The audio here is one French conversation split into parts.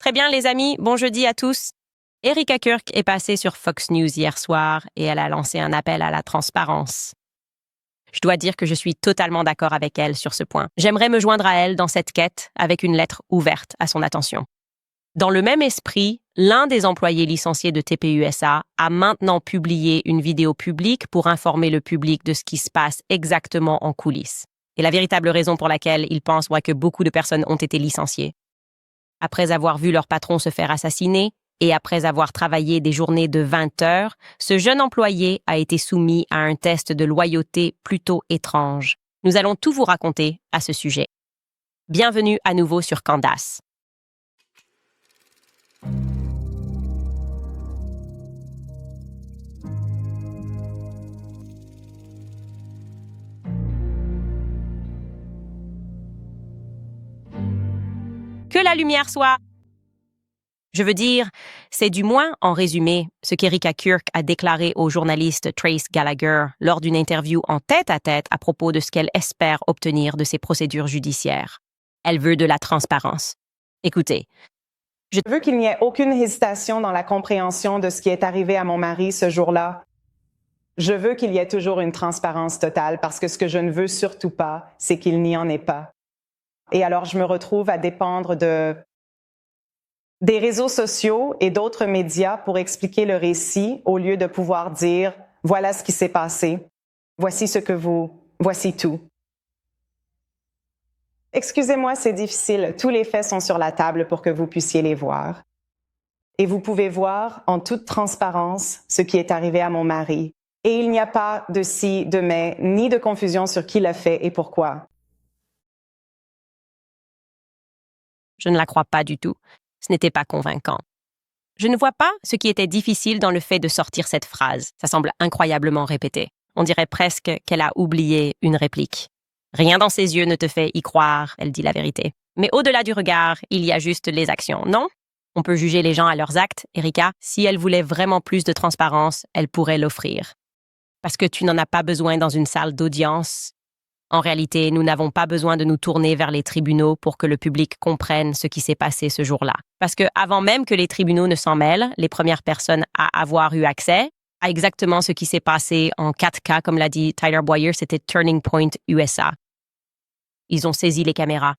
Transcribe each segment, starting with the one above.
Très bien, les amis, bon jeudi à tous. Erika Kirk est passée sur Fox News hier soir et elle a lancé un appel à la transparence. Je dois dire que je suis totalement d'accord avec elle sur ce point. J'aimerais me joindre à elle dans cette quête avec une lettre ouverte à son attention. Dans le même esprit, l'un des employés licenciés de TPUSA a maintenant publié une vidéo publique pour informer le public de ce qui se passe exactement en coulisses. Et la véritable raison pour laquelle il pense que beaucoup de personnes ont été licenciées. Après avoir vu leur patron se faire assassiner et après avoir travaillé des journées de 20 heures, ce jeune employé a été soumis à un test de loyauté plutôt étrange. Nous allons tout vous raconter à ce sujet. Bienvenue à nouveau sur Candace. Que la lumière soit. Je veux dire, c'est du moins, en résumé, ce qu'Erika Kirk a déclaré au journaliste Trace Gallagher lors d'une interview en tête-à-tête à propos de ce qu'elle espère obtenir de ses procédures judiciaires. Elle veut de la transparence. Écoutez. Je veux qu'il n'y ait aucune hésitation dans la compréhension de ce qui est arrivé à mon mari ce jour-là. Je veux qu'il y ait toujours une transparence totale parce que ce que je ne veux surtout pas, c'est qu'il n'y en ait pas. Et alors, je me retrouve à dépendre des réseaux sociaux et d'autres médias pour expliquer le récit au lieu de pouvoir dire « voilà ce qui s'est passé, voici tout ». Excusez-moi, c'est difficile. Tous les faits sont sur la table pour que vous puissiez les voir. Et vous pouvez voir en toute transparence ce qui est arrivé à mon mari. Et il n'y a pas de si, de mais, ni de confusion sur qui l'a fait et pourquoi. Je ne la crois pas du tout. Ce n'était pas convaincant. Je ne vois pas ce qui était difficile dans le fait de sortir cette phrase. Ça semble incroyablement répété. On dirait presque qu'elle a oublié une réplique. Rien dans ses yeux ne te fait y croire, elle dit la vérité. Mais au-delà du regard, il y a juste les actions, non? On peut juger les gens à leurs actes, Erika. Si elle voulait vraiment plus de transparence, elle pourrait l'offrir. Parce que tu n'en as pas besoin dans une salle d'audience. En réalité, nous n'avons pas besoin de nous tourner vers les tribunaux pour que le public comprenne ce qui s'est passé ce jour-là. Parce que avant même que les tribunaux ne s'en mêlent, les premières personnes à avoir eu accès à exactement ce qui s'est passé en 4K, comme l'a dit Tyler Boyer, c'était Turning Point USA. Ils ont saisi les caméras.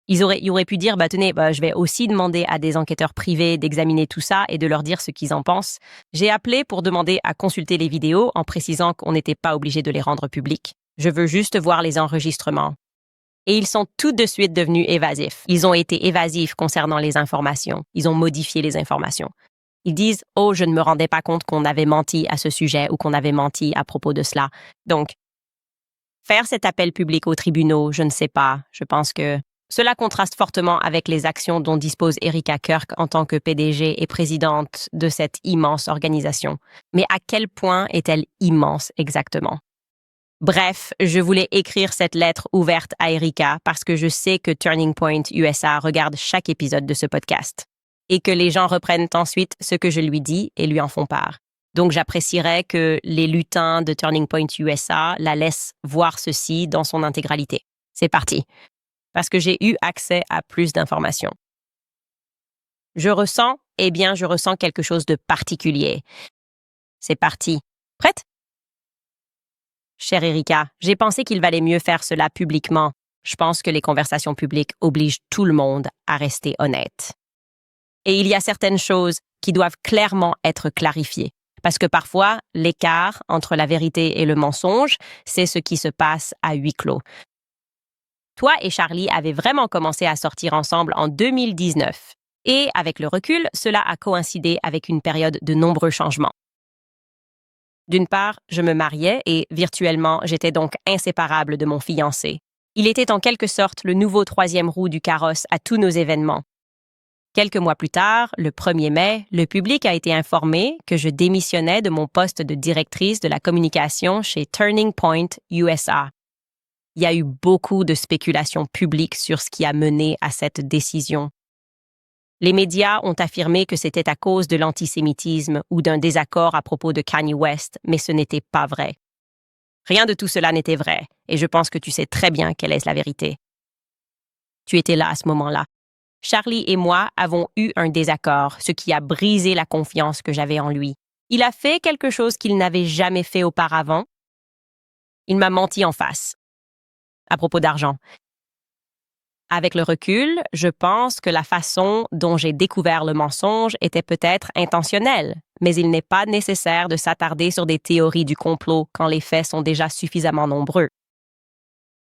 Ils auraient pu dire, tenez, je vais aussi demander à des enquêteurs privés d'examiner tout ça et de leur dire ce qu'ils en pensent. J'ai appelé pour demander à consulter les vidéos en précisant qu'on n'était pas obligé de les rendre publiques. Je veux juste voir les enregistrements. Et ils sont tout de suite devenus évasifs. Ils ont été évasifs concernant les informations. Ils ont modifié les informations. Ils disent « Oh, je ne me rendais pas compte qu'on avait menti à ce sujet ou qu'on avait menti à propos de cela. » Donc, faire cet appel public aux tribunaux, je ne sais pas. Je pense que cela contraste fortement avec les actions dont dispose Erika Kirk en tant que PDG et présidente de cette immense organisation. Mais à quel point est-elle immense exactement? Bref, je voulais écrire cette lettre ouverte à Erika parce que je sais que Turning Point USA regarde chaque épisode de ce podcast et que les gens reprennent ensuite ce que je lui dis et lui en font part. Donc, j'apprécierais que les lutins de Turning Point USA la laissent voir ceci dans son intégralité. C'est parti. Parce que j'ai eu accès à plus d'informations. Je ressens quelque chose de particulier. C'est parti. Prête? Chère Erika, j'ai pensé qu'il valait mieux faire cela publiquement. Je pense que les conversations publiques obligent tout le monde à rester honnête. Et il y a certaines choses qui doivent clairement être clarifiées. Parce que parfois, l'écart entre la vérité et le mensonge, c'est ce qui se passe à huis clos. Toi et Charlie avez vraiment commencé à sortir ensemble en 2019. Et avec le recul, cela a coïncidé avec une période de nombreux changements. D'une part, je me mariais et, virtuellement, j'étais donc inséparable de mon fiancé. Il était en quelque sorte le nouveau troisième roue du carrosse à tous nos événements. Quelques mois plus tard, le 1er mai, le public a été informé que je démissionnais de mon poste de directrice de la communication chez Turning Point USA. Il y a eu beaucoup de spéculations publiques sur ce qui a mené à cette décision. Les médias ont affirmé que c'était à cause de l'antisémitisme ou d'un désaccord à propos de Kanye West, mais ce n'était pas vrai. Rien de tout cela n'était vrai, et je pense que tu sais très bien quelle est la vérité. Tu étais là à ce moment-là. Charlie et moi avons eu un désaccord, ce qui a brisé la confiance que j'avais en lui. Il a fait quelque chose qu'il n'avait jamais fait auparavant. Il m'a menti en face. À propos d'argent. Avec le recul, je pense que la façon dont j'ai découvert le mensonge était peut-être intentionnelle, mais il n'est pas nécessaire de s'attarder sur des théories du complot quand les faits sont déjà suffisamment nombreux.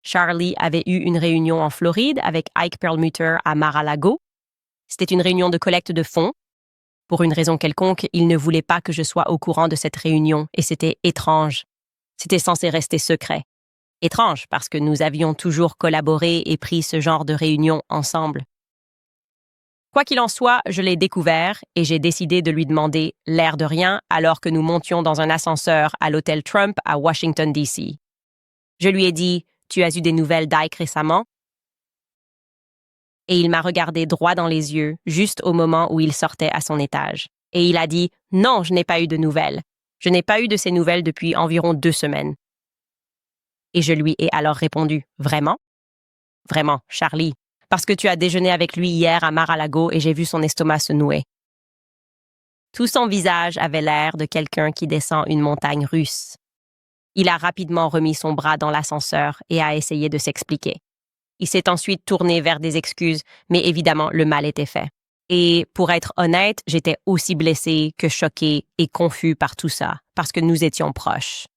Charlie avait eu une réunion en Floride avec Ike Perlmutter à Mar-a-Lago. C'était une réunion de collecte de fonds. Pour une raison quelconque, il ne voulait pas que je sois au courant de cette réunion et c'était étrange. C'était censé rester secret. Étrange parce que nous avions toujours collaboré et pris ce genre de réunion ensemble. Quoi qu'il en soit, je l'ai découvert et j'ai décidé de lui demander l'air de rien alors que nous montions dans un ascenseur à l'hôtel Trump à Washington, D.C. Je lui ai dit « Tu as eu des nouvelles d'Ike récemment ?» Et il m'a regardé droit dans les yeux, juste au moment où il sortait à son étage. Et il a dit « Non, je n'ai pas eu de nouvelles. Je n'ai pas eu de ces nouvelles depuis environ 2 semaines. » Et je lui ai alors répondu « Vraiment? » « Vraiment, Charlie, parce que tu as déjeuné avec lui hier à Mar-a-Lago et j'ai vu son estomac se nouer. » Tout son visage avait l'air de quelqu'un qui descend une montagne russe. Il a rapidement remis son bras dans l'ascenseur et a essayé de s'expliquer. Il s'est ensuite tourné vers des excuses, mais évidemment, le mal était fait. Et pour être honnête, j'étais aussi blessée que choquée et confus par tout ça, parce que nous étions proches.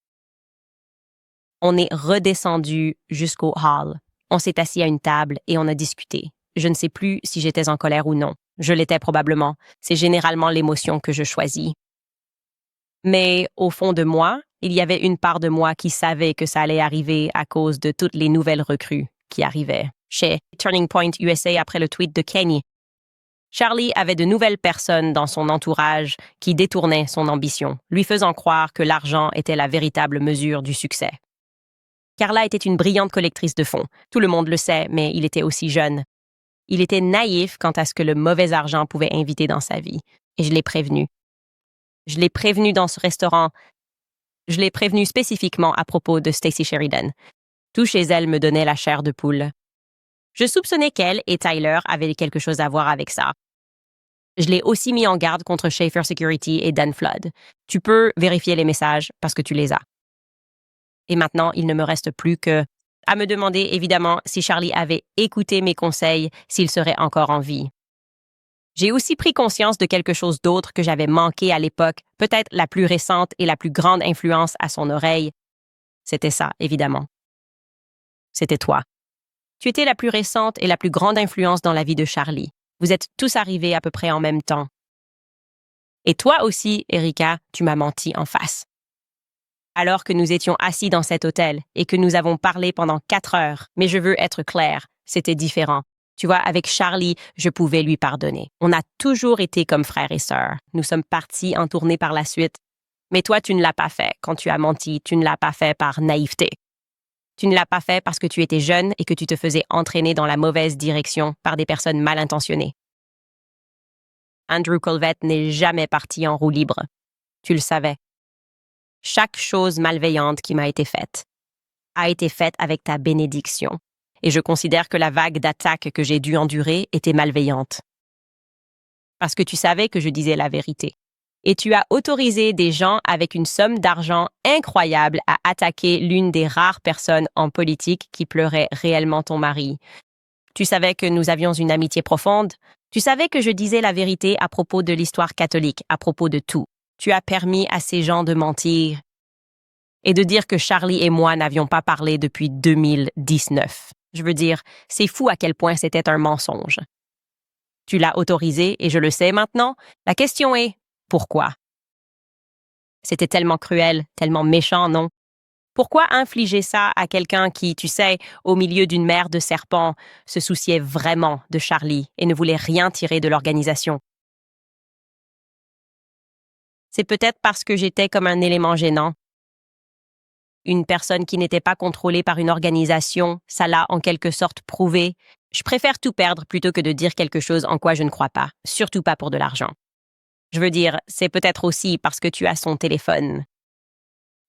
On est redescendu jusqu'au hall. On s'est assis à une table et on a discuté. Je ne sais plus si j'étais en colère ou non. Je l'étais probablement. C'est généralement l'émotion que je choisis. Mais au fond de moi, il y avait une part de moi qui savait que ça allait arriver à cause de toutes les nouvelles recrues qui arrivaient. Chez Turning Point USA après le tweet de Kenny, Charlie avait de nouvelles personnes dans son entourage qui détournaient son ambition, lui faisant croire que l'argent était la véritable mesure du succès. Carla était une brillante collectrice de fonds. Tout le monde le sait, mais il était aussi jeune. Il était naïf quant à ce que le mauvais argent pouvait inviter dans sa vie. Et je l'ai prévenu. Je l'ai prévenu dans ce restaurant. Je l'ai prévenu spécifiquement à propos de Stacy Sheridan. Tout chez elle me donnait la chair de poule. Je soupçonnais qu'elle et Tyler avaient quelque chose à voir avec ça. Je l'ai aussi mis en garde contre Schaefer Security et Dan Flood. Tu peux vérifier les messages parce que tu les as. Et maintenant, il ne me reste plus que à me demander, évidemment, si Charlie avait écouté mes conseils, s'il serait encore en vie. J'ai aussi pris conscience de quelque chose d'autre que j'avais manqué à l'époque, peut-être la plus récente et la plus grande influence à son oreille. C'était ça, évidemment. C'était toi. Tu étais la plus récente et la plus grande influence dans la vie de Charlie. Vous êtes tous arrivés à peu près en même temps. Et toi aussi, Erika, tu m'as menti en face. Alors que nous étions assis dans cet hôtel et que nous avons parlé pendant 4 heures, mais je veux être claire, c'était différent. Tu vois, avec Charlie, je pouvais lui pardonner. On a toujours été comme frères et sœurs. Nous sommes partis en tournée par la suite. Mais toi, tu ne l'as pas fait. Quand tu as menti, tu ne l'as pas fait par naïveté. Tu ne l'as pas fait parce que tu étais jeune et que tu te faisais entraîner dans la mauvaise direction par des personnes mal intentionnées. Andrew Colvett n'est jamais parti en roue libre. Tu le savais. Chaque chose malveillante qui m'a été faite a été faite avec ta bénédiction, et je considère que la vague d'attaques que j'ai dû endurer était malveillante. Parce que tu savais que je disais la vérité. Et tu as autorisé des gens avec une somme d'argent incroyable à attaquer l'une des rares personnes en politique qui pleurait réellement ton mari. Tu savais que nous avions une amitié profonde. Tu savais que je disais la vérité à propos de l'histoire catholique, à propos de tout. Tu as permis à ces gens de mentir et de dire que Charlie et moi n'avions pas parlé depuis 2019. Je veux dire, c'est fou à quel point c'était un mensonge. Tu l'as autorisé et je le sais maintenant. La question est, pourquoi? C'était tellement cruel, tellement méchant, non? Pourquoi infliger ça à quelqu'un qui, tu sais, au milieu d'une mer de serpents, se souciait vraiment de Charlie et ne voulait rien tirer de l'organisation? C'est peut-être parce que j'étais comme un élément gênant. Une personne qui n'était pas contrôlée par une organisation, ça l'a en quelque sorte prouvé. Je préfère tout perdre plutôt que de dire quelque chose en quoi je ne crois pas, surtout pas pour de l'argent. Je veux dire, c'est peut-être aussi parce que tu as son téléphone.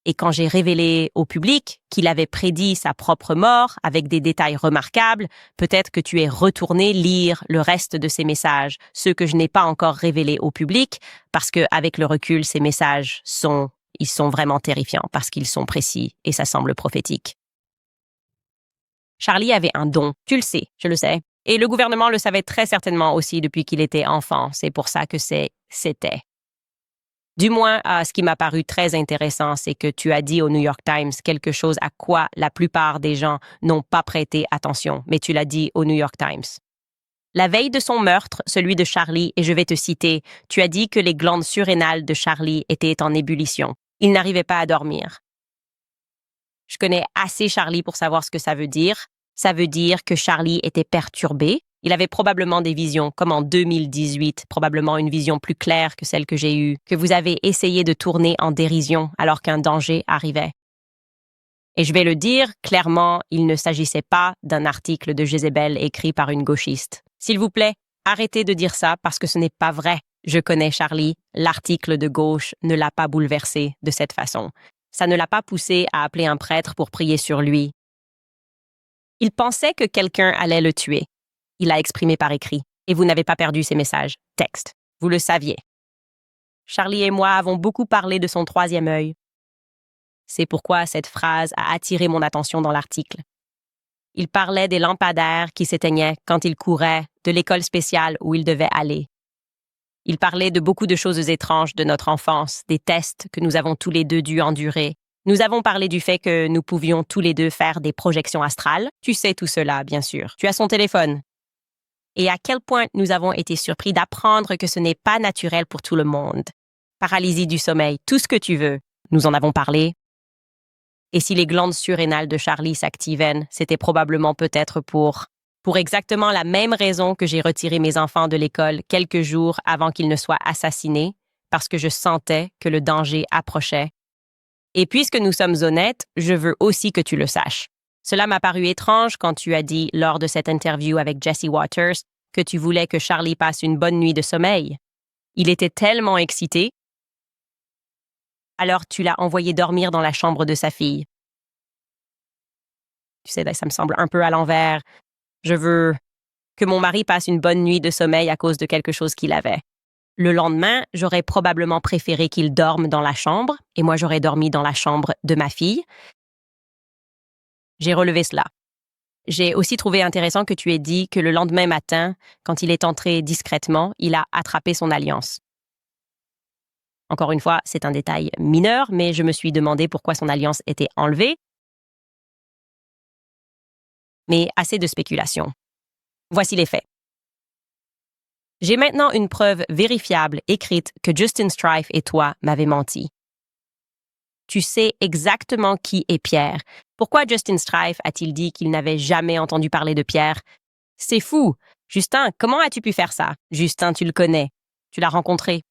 Et quand j'ai révélé au public qu'il avait prédit sa propre mort avec des détails remarquables, peut-être que tu es retourné lire le reste de ces messages, ceux que je n'ai pas encore révélés au public, parce que avec le recul, ces messages ils sont vraiment terrifiants parce qu'ils sont précis et ça semble prophétique. Charlie avait un don, tu le sais, je le sais. Et le gouvernement le savait très certainement aussi depuis qu'il était enfant, c'est pour ça que c'était. Du moins, ce qui m'a paru très intéressant, c'est que tu as dit au New York Times quelque chose à quoi la plupart des gens n'ont pas prêté attention, mais tu l'as dit au New York Times. La veille de son meurtre, celui de Charlie, et je vais te citer, tu as dit que les glandes surrénales de Charlie étaient en ébullition. Il n'arrivait pas à dormir. Je connais assez Charlie pour savoir ce que ça veut dire. Ça veut dire que Charlie était perturbé. Il avait probablement des visions, comme en 2018, probablement une vision plus claire que celle que j'ai eue, que vous avez essayé de tourner en dérision alors qu'un danger arrivait. Et je vais le dire, clairement, il ne s'agissait pas d'un article de Jézabel écrit par une gauchiste. S'il vous plaît, arrêtez de dire ça parce que ce n'est pas vrai. Je connais Charlie, l'article de gauche ne l'a pas bouleversé de cette façon. Ça ne l'a pas poussé à appeler un prêtre pour prier sur lui. Il pensait que quelqu'un allait le tuer. Il l'a exprimé par écrit. Et vous n'avez pas perdu ces messages. Texte. Vous le saviez. Charlie et moi avons beaucoup parlé de son troisième œil. C'est pourquoi cette phrase a attiré mon attention dans l'article. Il parlait des lampadaires qui s'éteignaient quand il courait de l'école spéciale où il devait aller. Il parlait de beaucoup de choses étranges de notre enfance, des tests que nous avons tous les deux dû endurer. Nous avons parlé du fait que nous pouvions tous les deux faire des projections astrales. Tu sais tout cela, bien sûr. Tu as son téléphone. Et à quel point nous avons été surpris d'apprendre que ce n'est pas naturel pour tout le monde. Paralysie du sommeil, tout ce que tu veux. Nous en avons parlé. Et si les glandes surrénales de Charlie s'activaient, c'était probablement peut-être pour exactement la même raison que j'ai retiré mes enfants de l'école quelques jours avant qu'ils ne soient assassinés, parce que je sentais que le danger approchait. Et puisque nous sommes honnêtes, je veux aussi que tu le saches. Cela m'a paru étrange quand tu as dit lors de cette interview avec Jesse Waters que tu voulais que Charlie passe une bonne nuit de sommeil. Il était tellement excité. Alors tu l'as envoyé dormir dans la chambre de sa fille. Tu sais, ça me semble un peu à l'envers. Je veux que mon mari passe une bonne nuit de sommeil à cause de quelque chose qu'il avait. Le lendemain, j'aurais probablement préféré qu'il dorme dans la chambre et moi j'aurais dormi dans la chambre de ma fille. J'ai relevé cela. J'ai aussi trouvé intéressant que tu aies dit que le lendemain matin, quand il est entré discrètement, il a attrapé son alliance. Encore une fois, c'est un détail mineur, mais je me suis demandé pourquoi son alliance était enlevée. Mais assez de spéculation. Voici les faits. J'ai maintenant une preuve vérifiable écrite que Justin Strife et toi m'avez menti. Tu sais exactement qui est Pierre. Pourquoi Justin Strife a-t-il dit qu'il n'avait jamais entendu parler de Pierre? C'est fou! Justin, comment as-tu pu faire ça? Justin, tu le connais. Tu l'as rencontré.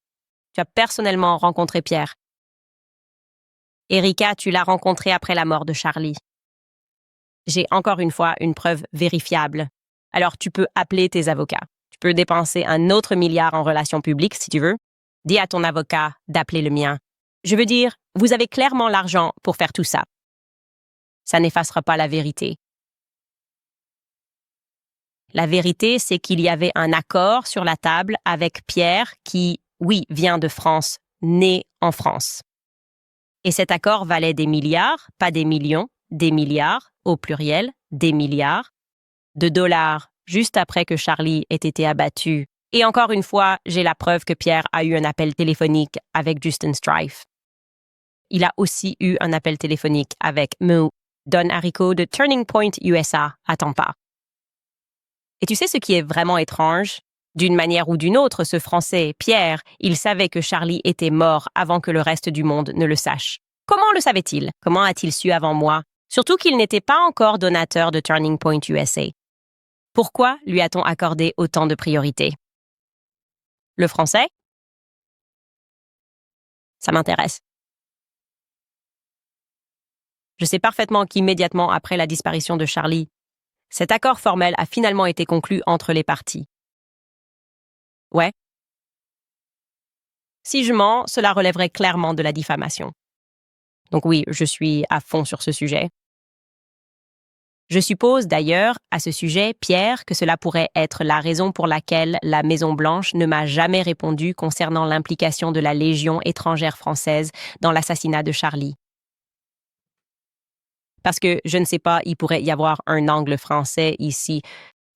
Tu as personnellement rencontré Pierre. Erika, tu l'as rencontré après la mort de Charlie. J'ai encore une fois une preuve vérifiable. Alors tu peux appeler tes avocats. Tu peux dépenser un autre milliard en relations publiques si tu veux. Dis à ton avocat d'appeler le mien. Je veux dire, vous avez clairement l'argent pour faire tout ça. Ça n'effacera pas la vérité. La vérité, c'est qu'il y avait un accord sur la table avec Pierre qui, oui, vient de France, né en France. Et cet accord valait des milliards, pas des millions, des milliards, au pluriel, des milliards, de dollars juste après que Charlie ait été abattu. Et encore une fois, j'ai la preuve que Pierre a eu un appel téléphonique avec Justin Strife. Il a aussi eu un appel téléphonique avec Mo Don Harrico de Turning Point USA à Tampa. Et tu sais ce qui est vraiment étrange? D'une manière ou d'une autre, ce Français, Pierre, il savait que Charlie était mort avant que le reste du monde ne le sache. Comment le savait-il? Comment a-t-il su avant moi? Surtout qu'il n'était pas encore donateur de Turning Point USA. Pourquoi lui a-t-on accordé autant de priorité? Le Français? Ça m'intéresse. Je sais parfaitement qu'immédiatement après la disparition de Charlie, cet accord formel a finalement été conclu entre les parties. Ouais. Si je mens, cela relèverait clairement de la diffamation. Donc oui, je suis à fond sur ce sujet. Je suppose d'ailleurs, à ce sujet, Pierre, que cela pourrait être la raison pour laquelle la Maison-Blanche ne m'a jamais répondu concernant l'implication de la Légion étrangère française dans l'assassinat de Charlie. Parce que, je ne sais pas, il pourrait y avoir un angle français ici.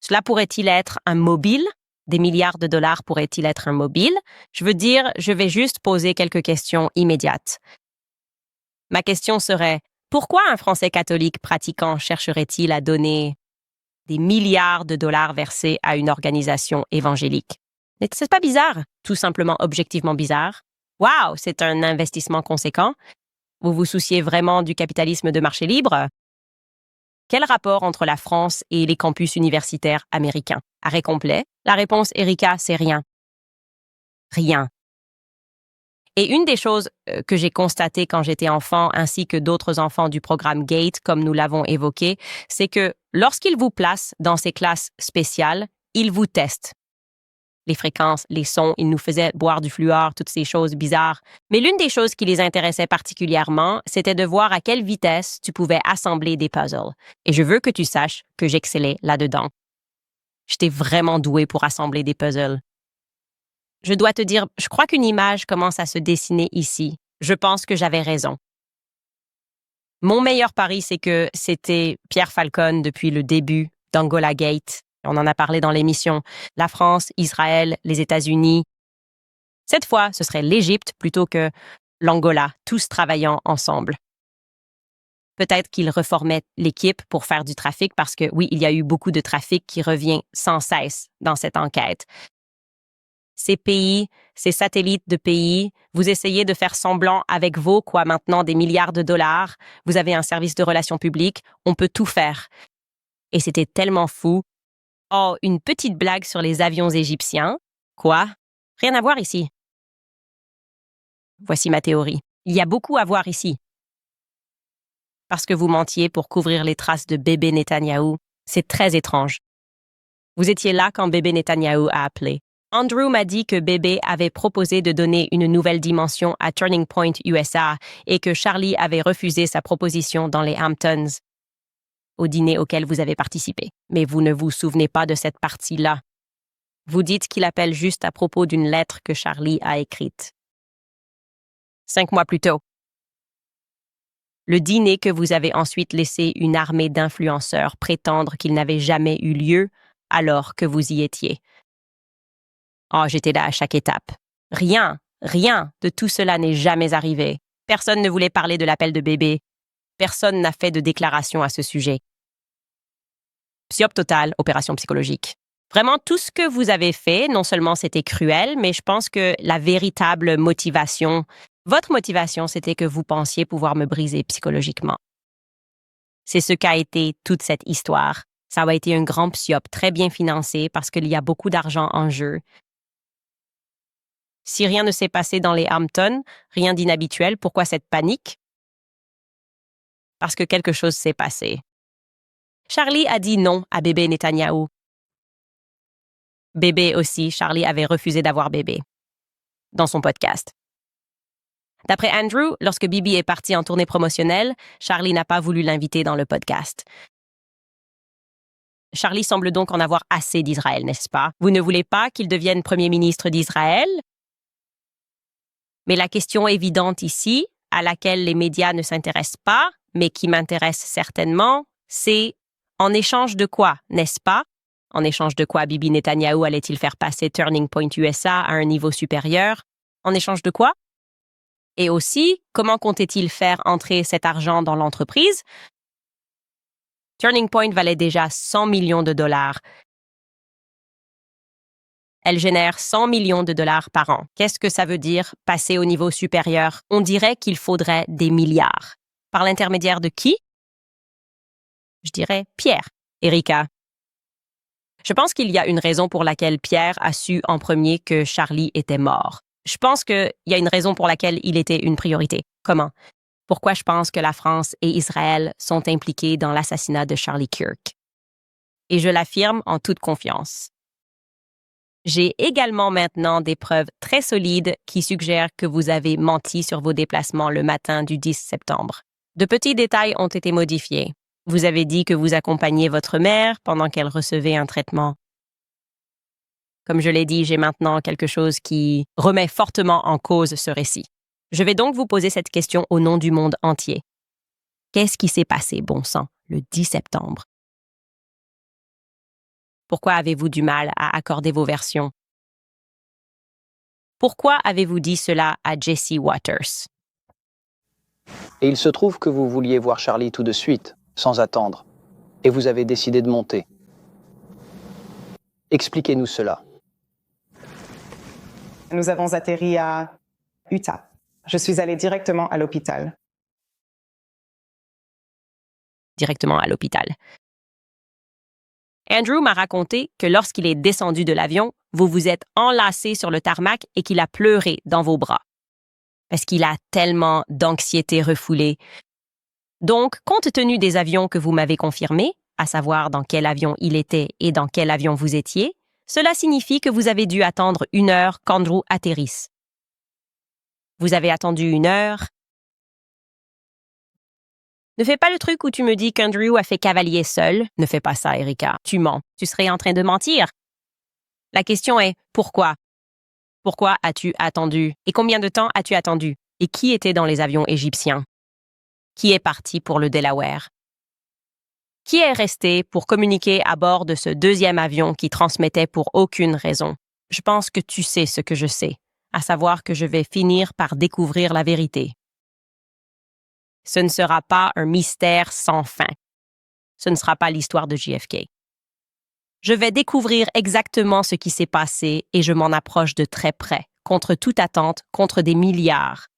Cela pourrait-il être un mobile? Des milliards de dollars pourraient-ils être un mobile? Je veux dire, je vais juste poser quelques questions immédiates. Ma question serait, pourquoi un Français catholique pratiquant chercherait-il à donner des milliards de dollars versés à une organisation évangélique? N'est-ce pas bizarre? Tout simplement objectivement bizarre. Waouh, c'est un investissement conséquent. Vous vous souciez vraiment du capitalisme de marché libre? Quel rapport entre la France et les campus universitaires américains? Arrêt complet. La réponse, Erika, c'est rien. Rien. Et une des choses que j'ai constatées quand j'étais enfant, ainsi que d'autres enfants du programme GATE, comme nous l'avons évoqué, c'est que lorsqu'ils vous placent dans ces classes spéciales, ils vous testent. Les fréquences, les sons, ils nous faisaient boire du fluor, toutes ces choses bizarres. Mais l'une des choses qui les intéressait particulièrement, c'était de voir à quelle vitesse tu pouvais assembler des puzzles. Et je veux que tu saches que j'excellais là-dedans. J'étais vraiment douée pour assembler des puzzles. Je dois te dire, je crois qu'une image commence à se dessiner ici. Je pense que j'avais raison. Mon meilleur pari, c'est que c'était Pierre Falcon depuis le début d'Angola Gate. On en a parlé dans l'émission. La France, Israël, les États-Unis. Cette fois, ce serait l'Égypte plutôt que l'Angola, tous travaillant ensemble. Peut-être qu'il reformait l'équipe pour faire du trafic parce que oui, il y a eu beaucoup de trafic qui revient sans cesse dans cette enquête. Ces pays, ces satellites de pays, vous essayez de faire semblant avec vos, maintenant, des milliards de dollars. Vous avez un service de relations publiques. On peut tout faire. Et c'était tellement fou. Oh, une petite blague sur les avions égyptiens. Quoi? Rien à voir ici. Voici ma théorie. Il y a beaucoup à voir ici. Parce que vous mentiez pour couvrir les traces de bébé Netanyahou. C'est très étrange. Vous étiez là quand bébé Netanyahou a appelé. Andrew m'a dit que bébé avait proposé de donner une nouvelle dimension à Turning Point USA et que Charlie avait refusé sa proposition dans les Hamptons, au dîner auquel vous avez participé. Mais vous ne vous souvenez pas de cette partie-là. Vous dites qu'il appelle juste à propos d'une lettre que Charlie a écrite. 5 mois plus tôt. Le dîner que vous avez ensuite laissé une armée d'influenceurs prétendre qu'il n'avait jamais eu lieu alors que vous y étiez. Oh, j'étais là à chaque étape. Rien de tout cela n'est jamais arrivé. Personne ne voulait parler de l'appel de bébé. Personne n'a fait de déclaration à ce sujet. Psyop total, opération psychologique. Vraiment, tout ce que vous avez fait, non seulement c'était cruel, mais je pense que la véritable motivation, votre motivation, c'était que vous pensiez pouvoir me briser psychologiquement. C'est ce qu'a été toute cette histoire. Ça a été un grand psyop très bien financé parce qu'il y a beaucoup d'argent en jeu. Si rien ne s'est passé dans les Hamptons, rien d'inhabituel, pourquoi cette panique? Parce que quelque chose s'est passé. Charlie a dit non à bébé Netanyahou. Bébé aussi, Charlie avait refusé d'avoir bébé. Dans son podcast. D'après Andrew, lorsque Bibi est parti en tournée promotionnelle, Charlie n'a pas voulu l'inviter dans le podcast. Charlie semble donc en avoir assez d'Israël, n'est-ce pas? Vous ne voulez pas qu'il devienne premier ministre d'Israël? Mais la question évidente ici, à laquelle les médias ne s'intéressent pas, mais qui m'intéresse certainement, c'est en échange de quoi, n'est-ce pas? En échange de quoi Bibi Netanyahou allait-il faire passer Turning Point USA à un niveau supérieur? En échange de quoi? Et aussi, comment comptait-il faire entrer cet argent dans l'entreprise? Turning Point valait déjà 100 millions de dollars. Elle génère 100 millions de dollars par an. Qu'est-ce que ça veut dire, passer au niveau supérieur? On dirait qu'il faudrait des milliards. Par l'intermédiaire de qui? Je dirais Pierre. Erika. Je pense qu'il y a une raison pour laquelle Pierre a su en premier que Charlie était mort. Je pense qu'il y a une raison pour laquelle il était une priorité. Comment? Pourquoi je pense que la France et Israël sont impliqués dans l'assassinat de Charlie Kirk? Et je l'affirme en toute confiance. J'ai également maintenant des preuves très solides qui suggèrent que vous avez menti sur vos déplacements le matin du 10 septembre. De petits détails ont été modifiés. Vous avez dit que vous accompagniez votre mère pendant qu'elle recevait un traitement. Comme je l'ai dit, j'ai maintenant quelque chose qui remet fortement en cause ce récit. Je vais donc vous poser cette question au nom du monde entier. Qu'est-ce qui s'est passé, bon sang, le 10 septembre? Pourquoi avez-vous du mal à accorder vos versions? Pourquoi avez-vous dit cela à Jesse Waters? Et il se trouve que vous vouliez voir Charlie tout de suite, sans attendre, et vous avez décidé de monter. Expliquez-nous cela. Nous avons atterri à Utah. Je suis allée directement à l'hôpital. Directement à l'hôpital. Andrew m'a raconté que lorsqu'il est descendu de l'avion, vous vous êtes enlacé sur le tarmac et qu'il a pleuré dans vos bras. Parce qu'il a tellement d'anxiété refoulée. Donc, compte tenu des avions que vous m'avez confirmés, à savoir dans quel avion il était et dans quel avion vous étiez, cela signifie que vous avez dû attendre 1 heure qu'Andrew atterrisse. Vous avez attendu 1 heure. Ne fais pas le truc où tu me dis qu'Andrew a fait cavalier seul. Ne fais pas ça, Erika. Tu mens. Tu serais en train de mentir. La question est pourquoi? Pourquoi as-tu attendu? Et combien de temps as-tu attendu? Et qui était dans les avions égyptiens? Qui est parti pour le Delaware? Qui est resté pour communiquer à bord de ce deuxième avion qui transmettait pour aucune raison? Je pense que tu sais ce que je sais, à savoir que je vais finir par découvrir la vérité. Ce ne sera pas un mystère sans fin. Ce ne sera pas l'histoire de JFK. Je vais découvrir exactement ce qui s'est passé et je m'en approche de très près, contre toute attente, contre des milliards.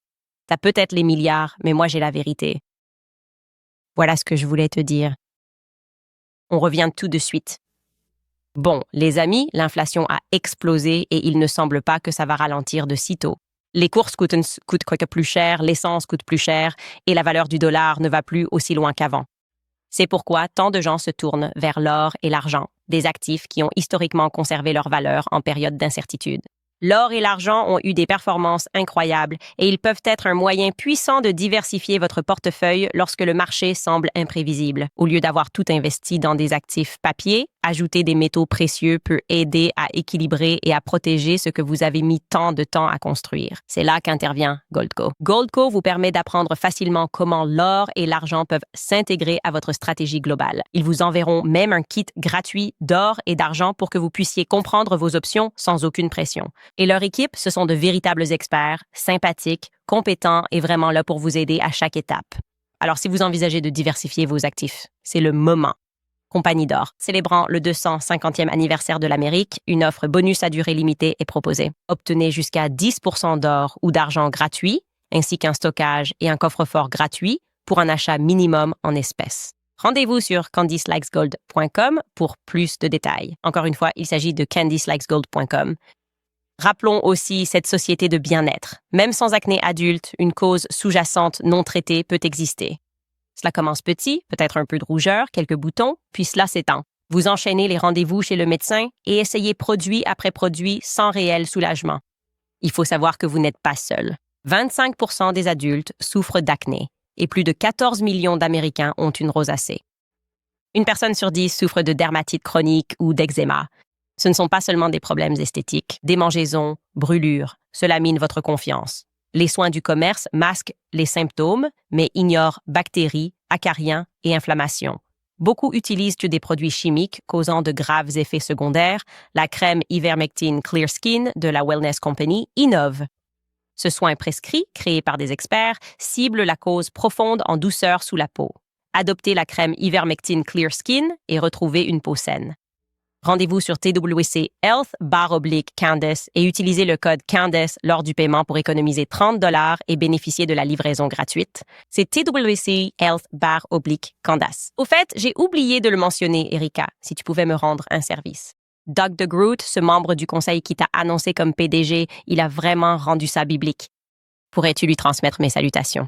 T'as peut-être les milliards, mais moi j'ai la vérité. Voilà ce que je voulais te dire. On revient tout de suite. Bon, les amis, l'inflation a explosé et il ne semble pas que ça va ralentir de sitôt. Les courses coûtent quoique plus cher, l'essence coûte plus cher et la valeur du dollar ne va plus aussi loin qu'avant. C'est pourquoi tant de gens se tournent vers l'or et l'argent, des actifs qui ont historiquement conservé leur valeur en période d'incertitude. L'or et l'argent ont eu des performances incroyables et ils peuvent être un moyen puissant de diversifier votre portefeuille lorsque le marché semble imprévisible. Au lieu d'avoir tout investi dans des actifs papier, ajouter des métaux précieux peut aider à équilibrer et à protéger ce que vous avez mis tant de temps à construire. C'est là qu'intervient Goldco. Goldco vous permet d'apprendre facilement comment l'or et l'argent peuvent s'intégrer à votre stratégie globale. Ils vous enverront même un kit gratuit d'or et d'argent pour que vous puissiez comprendre vos options sans aucune pression. Et leur équipe, ce sont de véritables experts, sympathiques, compétents et vraiment là pour vous aider à chaque étape. Alors, si vous envisagez de diversifier vos actifs, c'est le moment. Compagnie d'or. Célébrant le 250e anniversaire de l'Amérique, une offre bonus à durée limitée est proposée. Obtenez jusqu'à 10% d'or ou d'argent gratuit, ainsi qu'un stockage et un coffre-fort gratuit pour un achat minimum en espèces. Rendez-vous sur candyslikesgold.com pour plus de détails. Encore une fois, il s'agit de candyslikesgold.com. Rappelons aussi cette société de bien-être. Même sans acné adulte, une cause sous-jacente non traitée peut exister. Cela commence petit, peut-être un peu de rougeur, quelques boutons, puis cela s'étend. Vous enchaînez les rendez-vous chez le médecin et essayez produit après produit sans réel soulagement. Il faut savoir que vous n'êtes pas seul. 25% des adultes souffrent d'acné et plus de 14 millions d'Américains ont une rosacée. Une personne sur 10 souffre de dermatite chronique ou d'eczéma. Ce ne sont pas seulement des problèmes esthétiques, démangeaisons, brûlures, cela mine votre confiance. Les soins du commerce masquent les symptômes, mais ignorent bactéries, acariens et inflammations. Beaucoup utilisent des produits chimiques causant de graves effets secondaires. La crème Ivermectin Clear Skin de la Wellness Company innove. Ce soin prescrit, créé par des experts, cible la cause profonde en douceur sous la peau. Adoptez la crème Ivermectin Clear Skin et retrouvez une peau saine. Rendez-vous sur TWC Health/Candace et utilisez le code Candace lors du paiement pour économiser 30 $ et bénéficier de la livraison gratuite. C'est TWC Health/Candace. Au fait, j'ai oublié de le mentionner, Erika, si tu pouvais me rendre un service. Doug DeGroot, ce membre du conseil qui t'a annoncé comme PDG, il a vraiment rendu ça biblique. Pourrais-tu lui transmettre mes salutations?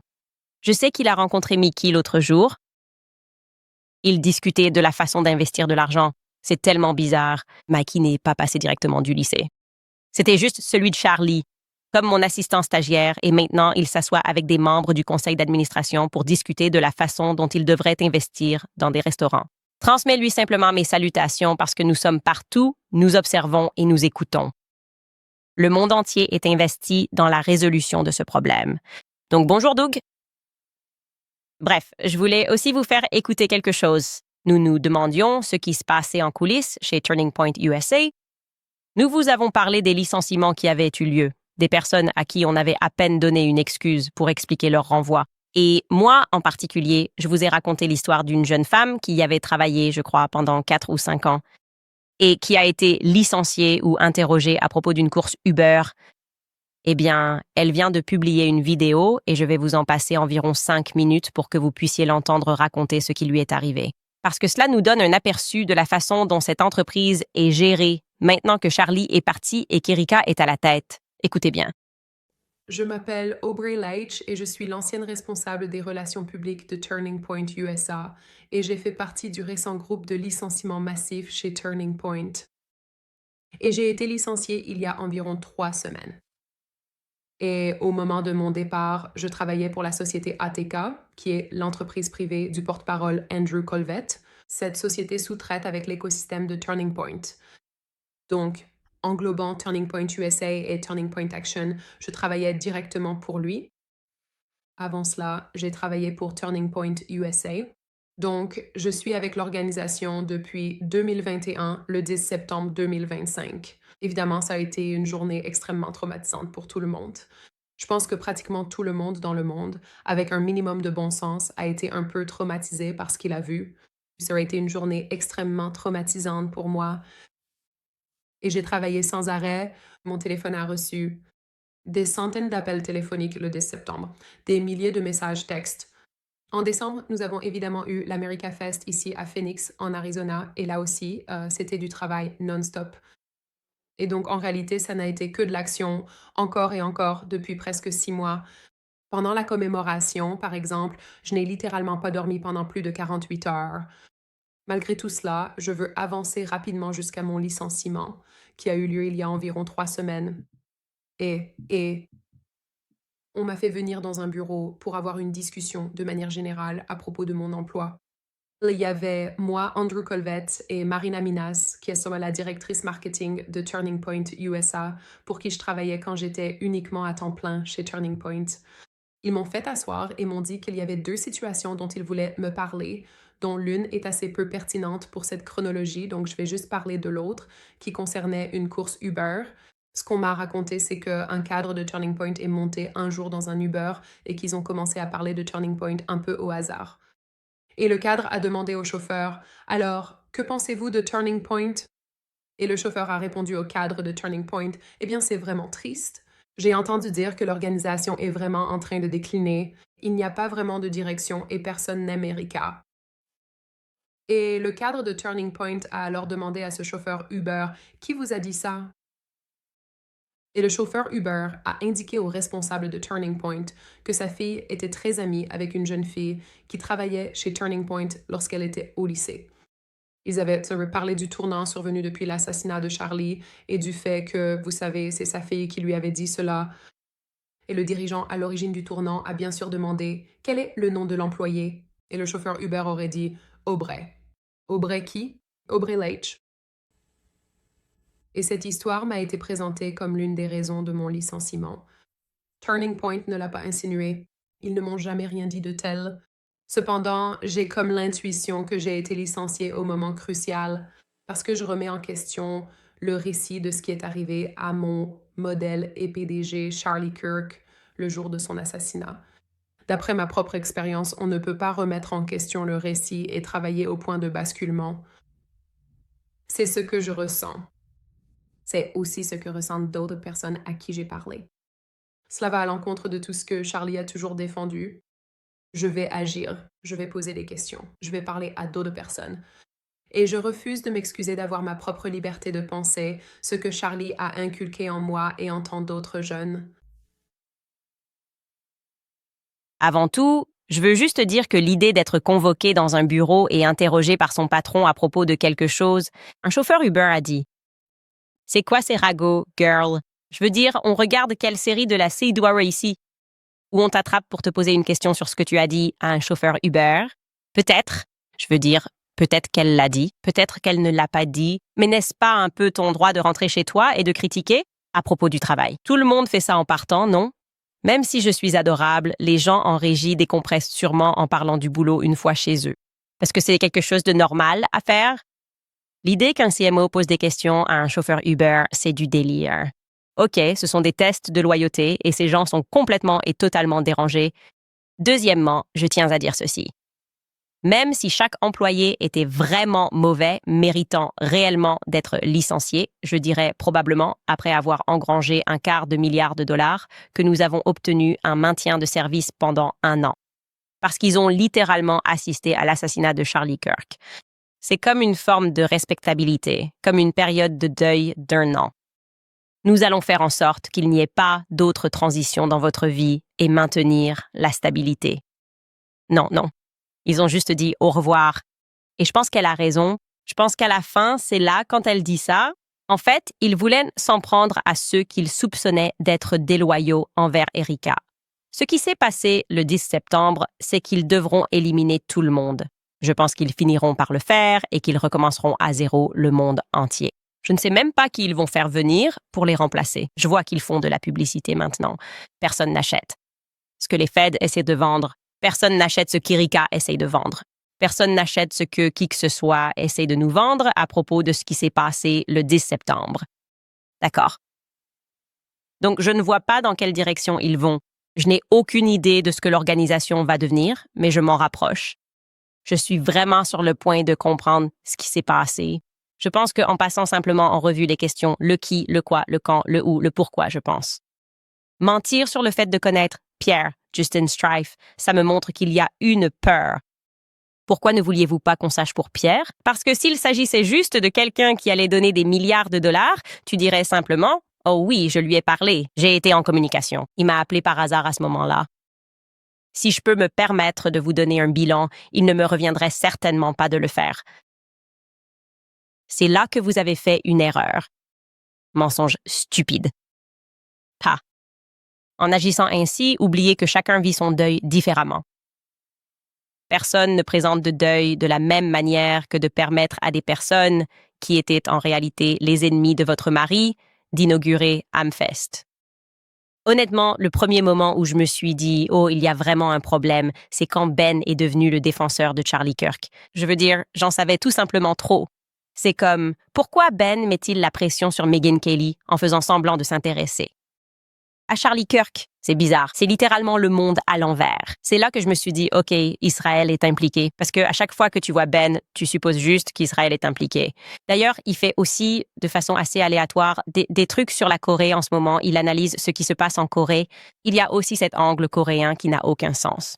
Je sais qu'il a rencontré Mickey l'autre jour. Ils discutaient de la façon d'investir de l'argent. C'est tellement bizarre. Mikey n'est pas passé directement du lycée. C'était juste celui de Charlie, comme mon assistant stagiaire, et maintenant il s'assoit avec des membres du conseil d'administration pour discuter de la façon dont il devrait investir dans des restaurants. Transmets-lui simplement mes salutations parce que nous sommes partout, nous observons et nous écoutons. Le monde entier est investi dans la résolution de ce problème. Donc bonjour Doug. Bref, je voulais aussi vous faire écouter quelque chose. Nous nous demandions ce qui se passait en coulisses chez Turning Point USA. Nous vous avons parlé des licenciements qui avaient eu lieu, des personnes à qui on avait à peine donné une excuse pour expliquer leur renvoi. Et moi, en particulier, je vous ai raconté l'histoire d'une jeune femme qui y avait travaillé, je crois, pendant 4 ou 5 ans et qui a été licenciée ou interrogée à propos d'une course Uber. Eh bien, elle vient de publier une vidéo et je vais vous en passer environ 5 minutes pour que vous puissiez l'entendre raconter ce qui lui est arrivé. Parce que cela nous donne un aperçu de la façon dont cette entreprise est gérée maintenant que Charlie est parti et qu'Erika est à la tête. Écoutez bien. Je m'appelle Aubrey Leitch et je suis l'ancienne responsable des relations publiques de Turning Point USA et j'ai fait partie du récent groupe de licenciements massifs chez Turning Point. Et j'ai été licenciée il y a environ 3 semaines. Et au moment de mon départ, je travaillais pour la société ATK, qui est l'entreprise privée du porte-parole Andrew Colvette. Cette société sous-traite avec l'écosystème de Turning Point. Donc, englobant Turning Point USA et Turning Point Action, je travaillais directement pour lui. Avant cela, j'ai travaillé pour Turning Point USA. Donc, je suis avec l'organisation depuis 2021, le 10 septembre 2025. Évidemment, ça a été une journée extrêmement traumatisante pour tout le monde. Je pense que pratiquement tout le monde dans le monde, avec un minimum de bon sens, a été un peu traumatisé par ce qu'il a vu. Ça a été une journée extrêmement traumatisante pour moi. Et j'ai travaillé sans arrêt. Mon téléphone a reçu des centaines d'appels téléphoniques le 10 septembre, des milliers de messages textes. En décembre, nous avons évidemment eu l'America Fest ici à Phoenix, en Arizona, et là aussi, c'était du travail non-stop. Et donc, en réalité, ça n'a été que de l'action, encore et encore, depuis presque 6 mois. Pendant la commémoration, par exemple, je n'ai littéralement pas dormi pendant plus de 48 heures. Malgré tout cela, je veux avancer rapidement jusqu'à mon licenciement, qui a eu lieu il y a environ 3 semaines. Et on m'a fait venir dans un bureau pour avoir une discussion de manière générale à propos de mon emploi. Il y avait moi, Andrew Colvette, et Marina Minas, qui est la directrice marketing de Turning Point USA, pour qui je travaillais quand j'étais uniquement à temps plein chez Turning Point. Ils m'ont fait asseoir et m'ont dit qu'il y avait 2 situations dont ils voulaient me parler, dont l'une est assez peu pertinente pour cette chronologie, donc je vais juste parler de l'autre, qui concernait une course Uber. Ce qu'on m'a raconté, c'est qu'un cadre de Turning Point est monté un jour dans un Uber et qu'ils ont commencé à parler de Turning Point un peu au hasard. Et le cadre a demandé au chauffeur, « Alors, que pensez-vous de Turning Point ?» Et le chauffeur a répondu au cadre de Turning Point, « Eh bien, c'est vraiment triste. J'ai entendu dire que l'organisation est vraiment en train de décliner. Il n'y a pas vraiment de direction et personne n'aime Erika. » Et le cadre de Turning Point a alors demandé à ce chauffeur Uber, « Qui vous a dit ça? » Et le chauffeur Uber a indiqué au responsable de Turning Point que sa fille était très amie avec une jeune fille qui travaillait chez Turning Point lorsqu'elle était au lycée. Ils avaient parlé du tournant survenu depuis l'assassinat de Charlie et du fait que, vous savez, c'est sa fille qui lui avait dit cela. Et le dirigeant à l'origine du tournant a bien sûr demandé « Quel est le nom de l'employé ?» Et le chauffeur Uber aurait dit « Aubrey. » Aubrey qui? Aubrey Leitch. Et cette histoire m'a été présentée comme l'une des raisons de mon licenciement. Turning Point ne l'a pas insinué. Ils ne m'ont jamais rien dit de tel. Cependant, j'ai comme l'intuition que j'ai été licenciée au moment crucial parce que je remets en question le récit de ce qui est arrivé à mon modèle et PDG Charlie Kirk le jour de son assassinat. D'après ma propre expérience, on ne peut pas remettre en question le récit et travailler au point de basculement. C'est ce que je ressens. C'est aussi ce que ressentent d'autres personnes à qui j'ai parlé. Cela va à l'encontre de tout ce que Charlie a toujours défendu. Je vais agir, je vais poser des questions, je vais parler à d'autres personnes. Et je refuse de m'excuser d'avoir ma propre liberté de penser, ce que Charlie a inculqué en moi et en tant d'autres jeunes. Avant tout, Je veux juste dire que l'idée d'être convoqué dans un bureau et interrogé par son patron à propos de quelque chose, un chauffeur Uber a dit « C'est quoi ces ragots, girl? Je veux dire, on regarde quelle série de la C-Douara ici? Ou on t'attrape pour te poser une question sur ce que tu as dit à un chauffeur Uber? Peut-être, je veux dire, peut-être qu'elle l'a dit, peut-être qu'elle ne l'a pas dit, mais n'est-ce pas un peu ton droit de rentrer chez toi et de critiquer à propos du travail? Tout le monde fait ça en partant, non? Même si je suis adorable, les gens en régie décompressent sûrement en parlant du boulot une fois chez eux. Parce que c'est quelque chose de normal à faire? L'idée qu'un CMO pose des questions à un chauffeur Uber, c'est du délire. OK, ce sont des tests de loyauté et ces gens sont complètement et totalement dérangés. Deuxièmement, je tiens à dire ceci. Même si chaque employé était vraiment mauvais, méritant réellement d'être licencié, je dirais probablement, après avoir engrangé $250 millions, que nous avons obtenu un maintien de service pendant 1 an. Parce qu'ils ont littéralement assisté à l'assassinat de Charlie Kirk. C'est comme une forme de respectabilité, comme une période de deuil d'1 an. Nous allons faire en sorte qu'il n'y ait pas d'autres transitions dans votre vie et maintenir la stabilité. Non. Ils ont juste dit au revoir. Et je pense qu'elle a raison. Je pense qu'à la fin, c'est là, quand elle dit ça, en fait, ils voulaient s'en prendre à ceux qu'ils soupçonnaient d'être déloyaux envers Erika. Ce qui s'est passé le 10 septembre, c'est qu'ils devront éliminer tout le monde. Je pense qu'ils finiront par le faire et qu'ils recommenceront à zéro le monde entier. Je ne sais même pas qui ils vont faire venir pour les remplacer. Je vois qu'ils font de la publicité maintenant. Personne n'achète. Ce que les Feds essaient de vendre, personne n'achète ce qu'Erika essaye de vendre. Personne n'achète ce que qui que ce soit essaye de nous vendre à propos de ce qui s'est passé le 10 septembre. D'accord. Donc, je ne vois pas dans quelle direction ils vont. Je n'ai aucune idée de ce que l'organisation va devenir, mais je m'en rapproche. Je suis vraiment sur le point de comprendre ce qui s'est passé. Je pense qu'en passant simplement en revue les questions, le qui, le quoi, le quand, le où, le pourquoi, je pense. Mentir sur le fait de connaître Pierre, Justin Strife, ça me montre qu'il y a une peur. Pourquoi ne vouliez-vous pas qu'on sache pour Pierre? Parce que s'il s'agissait juste de quelqu'un qui allait donner des milliards de dollars, tu dirais simplement « Oh oui, je lui ai parlé, j'ai été en communication. Il m'a appelé par hasard à ce moment-là. » Si je peux me permettre de vous donner un bilan, il ne me reviendrait certainement pas de le faire. C'est là que vous avez fait une erreur. Mensonge stupide. Pas. En agissant ainsi, oubliez que chacun vit son deuil différemment. Personne ne présente de deuil de la même manière que de permettre à des personnes qui étaient en réalité les ennemis de votre mari d'inaugurer Amfest. Honnêtement, le premier moment où je me suis dit « Oh, il y a vraiment un problème », c'est quand Ben est devenu le défenseur de Charlie Kirk. Je veux dire, j'en savais tout simplement trop. C'est comme « Pourquoi Ben met-il la pression sur Megyn Kelly en faisant semblant de s'intéresser ?» À Charlie Kirk, c'est bizarre. C'est littéralement le monde à l'envers. C'est là que je me suis dit, OK, Israël est impliqué. Parce que à chaque fois que tu vois Ben, tu supposes juste qu'Israël est impliqué. D'ailleurs, il fait aussi, de façon assez aléatoire, des trucs sur la Corée en ce moment. Il analyse ce qui se passe en Corée. Il y a aussi cet angle coréen qui n'a aucun sens.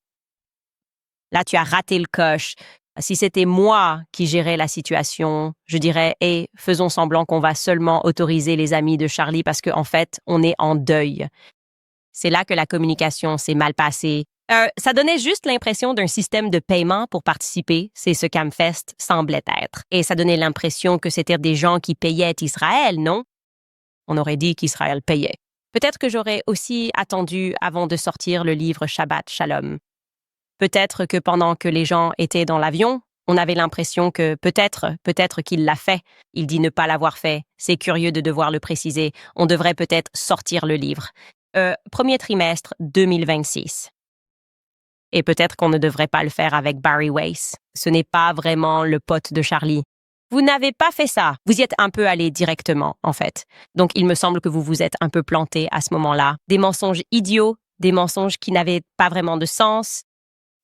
Là, tu as raté le coche. Si c'était moi qui gérais la situation, je dirais, hey, faisons semblant qu'on va seulement autoriser les amis de Charlie parce qu'en fait, on est en deuil. C'est là que la communication s'est mal passée. Ça donnait juste l'impression d'un système de paiement pour participer, c'est ce qu'Amfest semblait être. Et ça donnait l'impression que c'était des gens qui payaient Israël, non? On aurait dit qu'Israël payait. Peut-être que j'aurais aussi attendu avant de sortir le livre Shabbat Shalom. Peut-être que pendant que les gens étaient dans l'avion, on avait l'impression que peut-être qu'il l'a fait. Il dit ne pas l'avoir fait. C'est curieux de devoir le préciser. On devrait peut-être sortir le livre. Premier trimestre 2026. Et peut-être qu'on ne devrait pas le faire avec Barry Weiss. Ce n'est pas vraiment le pote de Charlie. Vous n'avez pas fait ça. Vous y êtes un peu allé directement, en fait. Donc, il me semble que vous vous êtes un peu planté à ce moment-là. Des mensonges idiots, des mensonges qui n'avaient pas vraiment de sens.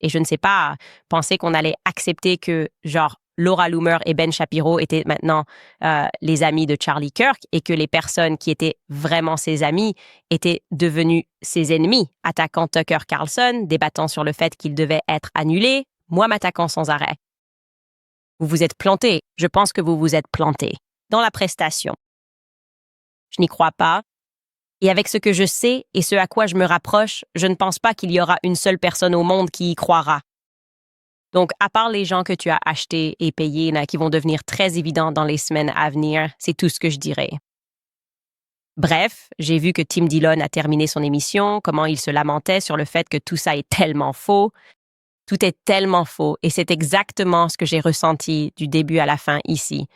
Et je ne sais pas, penser qu'on allait accepter que, genre, Laura Loomer et Ben Shapiro étaient maintenant les amis de Charlie Kirk et que les personnes qui étaient vraiment ses amis étaient devenues ses ennemis, attaquant Tucker Carlson, débattant sur le fait qu'il devait être annulé, moi m'attaquant sans arrêt. Vous vous êtes planté. Je pense que vous vous êtes planté dans la prestation. Je n'y crois pas. Et avec ce que je sais et ce à quoi je me rapproche, je ne pense pas qu'il y aura une seule personne au monde qui y croira. Donc, à part les gens que tu as achetés et payés, qui vont devenir très évidents dans les semaines à venir, c'est tout ce que je dirais. Bref, j'ai vu que Tim Dillon a terminé son émission, comment il se lamentait sur le fait que tout ça est tellement faux. Tout est tellement faux et c'est exactement ce que j'ai ressenti du début à la fin ici.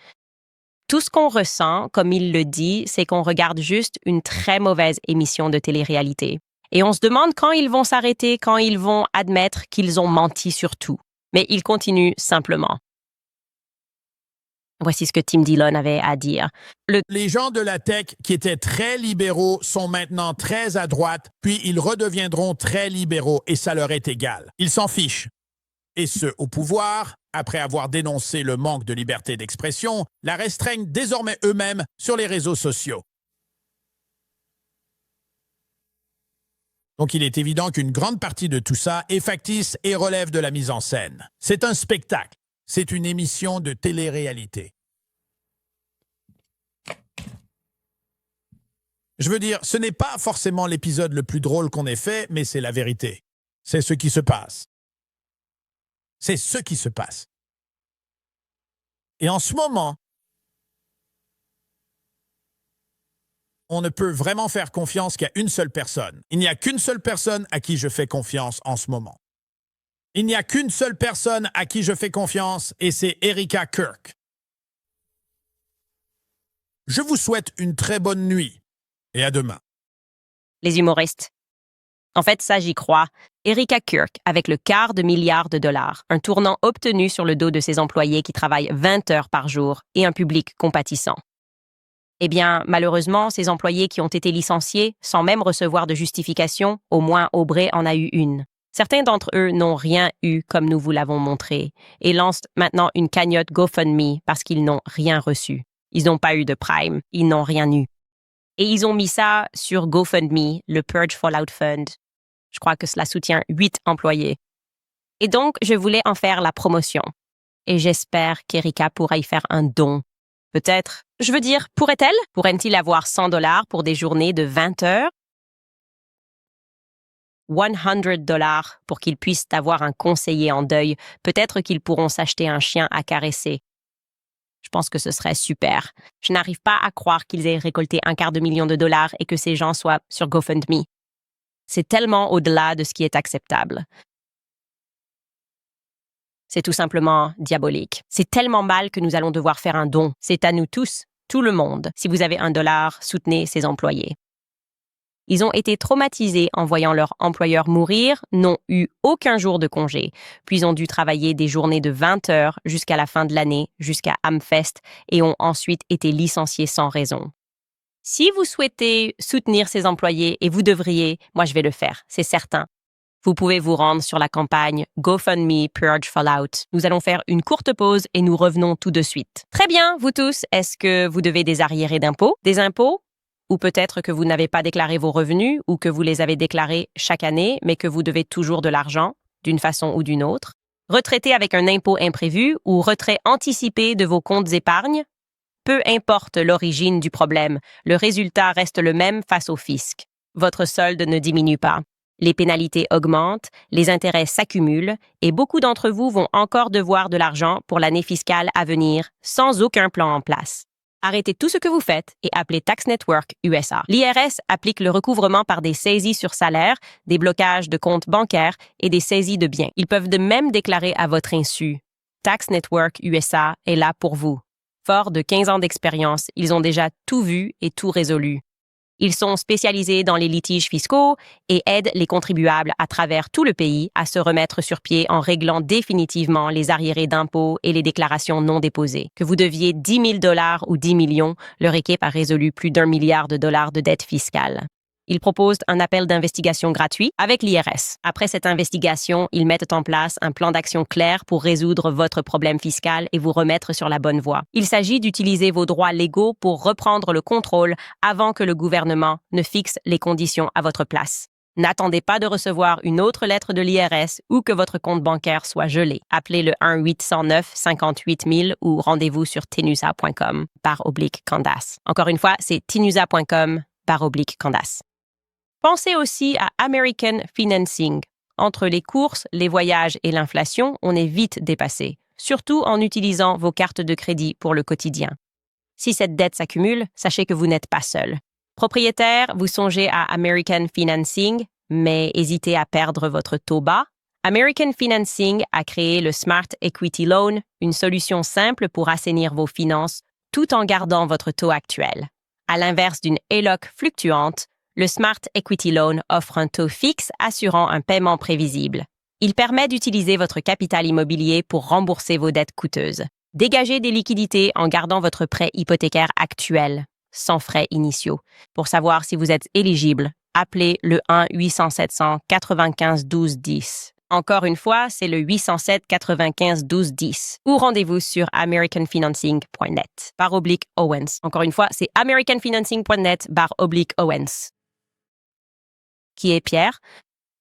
Tout ce qu'on ressent, comme il le dit, c'est qu'on regarde juste une très mauvaise émission de télé-réalité. Et on se demande quand ils vont s'arrêter, quand ils vont admettre qu'ils ont menti sur tout. Mais ils continuent simplement. Voici ce que Tim Dillon avait à dire. Les gens de la tech qui étaient très libéraux sont maintenant très à droite, puis ils redeviendront très libéraux et ça leur est égal. Ils s'en fichent. Et ceux au pouvoir, après avoir dénoncé le manque de liberté d'expression, la restreignent désormais eux-mêmes sur les réseaux sociaux. Donc il est évident qu'une grande partie de tout ça est factice et relève de la mise en scène. C'est un spectacle. C'est une émission de télé-réalité. Je veux dire, ce n'est pas forcément l'épisode le plus drôle qu'on ait fait, mais c'est la vérité. C'est ce qui se passe. C'est ce qui se passe. Et en ce moment, on ne peut vraiment faire confiance qu'à une seule personne. Il n'y a qu'une seule personne à qui je fais confiance en ce moment. Il n'y a qu'une seule personne à qui je fais confiance et c'est Erika Kirk. Je vous souhaite une très bonne nuit et à demain. Les humoristes. En fait, ça, j'y crois. Erika Kirk, avec le $250 million, un tournant obtenu sur le dos de ses employés qui travaillent 20 heures par jour et un public compatissant. Eh bien, malheureusement, ces employés qui ont été licenciés, sans même recevoir de justification, au moins Aubrey en a eu une. Certains d'entre eux n'ont rien eu comme nous vous l'avons montré et lancent maintenant une cagnotte GoFundMe parce qu'ils n'ont rien reçu. Ils n'ont pas eu de Prime, ils n'ont rien eu. Et ils ont mis ça sur GoFundMe, le Purge Fallout Fund. Je crois que cela soutient 8 employés. Et donc, je voulais en faire la promotion. Et j'espère qu'Erika pourra y faire un don. Peut-être. Je veux dire, pourrait-elle? Pourrait-il avoir $100 pour des journées de 20 heures? $100 pour qu'ils puissent avoir un conseiller en deuil. Peut-être qu'ils pourront s'acheter un chien à caresser. Je pense que ce serait super. Je n'arrive pas à croire qu'ils aient récolté $250 000 et que ces gens soient sur GoFundMe. C'est tellement au-delà de ce qui est acceptable. C'est tout simplement diabolique. C'est tellement mal que nous allons devoir faire un don. C'est à nous tous, tout le monde. Si vous avez $1, soutenez ces employés. Ils ont été traumatisés en voyant leur employeur mourir, n'ont eu aucun jour de congé, puis ont dû travailler des journées de 20 heures jusqu'à la fin de l'année, jusqu'à Amfest, et ont ensuite été licenciés sans raison. Si vous souhaitez soutenir ces employés, et vous devriez, moi je vais le faire, c'est certain. Vous pouvez vous rendre sur la campagne GoFundMe Purge Fallout. Nous allons faire une courte pause et nous revenons tout de suite. Très bien, vous tous, est-ce que vous devez des arriérés d'impôts? Des impôts? Ou peut-être que vous n'avez pas déclaré vos revenus ou que vous les avez déclarés chaque année, mais que vous devez toujours de l'argent, d'une façon ou d'une autre. Retraité avec un impôt imprévu ou retrait anticipé de vos comptes épargne. Peu importe l'origine du problème, le résultat reste le même face au fisc. Votre solde ne diminue pas. Les pénalités augmentent, les intérêts s'accumulent et beaucoup d'entre vous vont encore devoir de l'argent pour l'année fiscale à venir sans aucun plan en place. Arrêtez tout ce que vous faites et appelez Tax Network USA. L'IRS applique le recouvrement par des saisies sur salaire, des blocages de comptes bancaires et des saisies de biens. Ils peuvent de même déclarer à votre insu. Tax Network USA est là pour vous. Fort de 15 ans d'expérience, ils ont déjà tout vu et tout résolu. Ils sont spécialisés dans les litiges fiscaux et aident les contribuables à travers tout le pays à se remettre sur pied en réglant définitivement les arriérés d'impôts et les déclarations non déposées. Que vous deviez $10 000 ou 10 millions, leur équipe a résolu plus d'$1 milliard de dettes fiscales. Ils proposent un appel d'investigation gratuit avec l'IRS. Après cette investigation, ils mettent en place un plan d'action clair pour résoudre votre problème fiscal et vous remettre sur la bonne voie. Il s'agit d'utiliser vos droits légaux pour reprendre le contrôle avant que le gouvernement ne fixe les conditions à votre place. N'attendez pas de recevoir une autre lettre de l'IRS ou que votre compte bancaire soit gelé. Appelez le 1-809-58 000 ou rendez-vous sur tinusa.com/Candace. Encore une fois, c'est tinusa.com/Candace. /Candace. Pensez aussi à American Financing. Entre les courses, les voyages et l'inflation, on est vite dépassé, surtout en utilisant vos cartes de crédit pour le quotidien. Si cette dette s'accumule, sachez que vous n'êtes pas seul. Propriétaire, vous songez à American Financing, mais hésitez à perdre votre taux bas? American Financing a créé le Smart Equity Loan, une solution simple pour assainir vos finances tout en gardant votre taux actuel. À l'inverse d'une HELOC fluctuante, le Smart Equity Loan offre un taux fixe assurant un paiement prévisible. Il permet d'utiliser votre capital immobilier pour rembourser vos dettes coûteuses. Dégagez des liquidités en gardant votre prêt hypothécaire actuel, sans frais initiaux. Pour savoir si vous êtes éligible, appelez le 1-800-795-1210. Encore une fois, c'est le 807-95-1210 ou rendez-vous sur americanfinancing.net /Owens. Encore une fois, c'est americanfinancing.net /Owens. Qui est Pierre?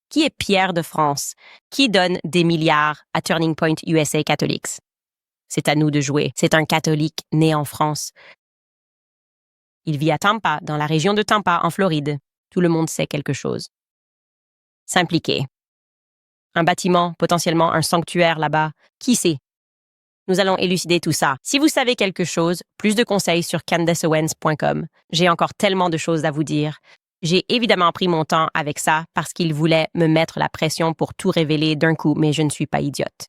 Qui est Pierre de France? Qui donne des milliards à Turning Point USA Catholics? C'est à nous de jouer. C'est un catholique né en France. Il vit à Tampa, dans la région de Tampa, en Floride. Tout le monde sait quelque chose. S'impliquer. Un bâtiment, potentiellement un sanctuaire là-bas. Qui sait? Nous allons élucider tout ça. Si vous savez quelque chose, plus de conseils sur candaceowens.com. J'ai encore tellement de choses à vous dire. J'ai évidemment pris mon temps avec ça parce qu'il voulait me mettre la pression pour tout révéler d'un coup, mais je ne suis pas idiote.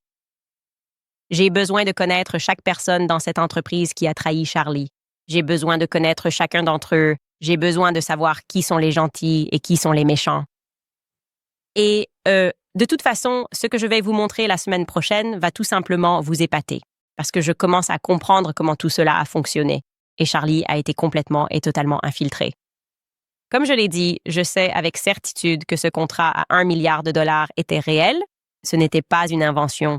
J'ai besoin de connaître chaque personne dans cette entreprise qui a trahi Charlie. J'ai besoin de connaître chacun d'entre eux. J'ai besoin de savoir qui sont les gentils et qui sont les méchants. Et de toute façon, ce que je vais vous montrer la semaine prochaine va tout simplement vous épater, parce que je commence à comprendre comment tout cela a fonctionné, et Charlie a été complètement et totalement infiltré. Comme je l'ai dit, je sais avec certitude que ce contrat à 1 milliard de dollars était réel, ce n'était pas une invention.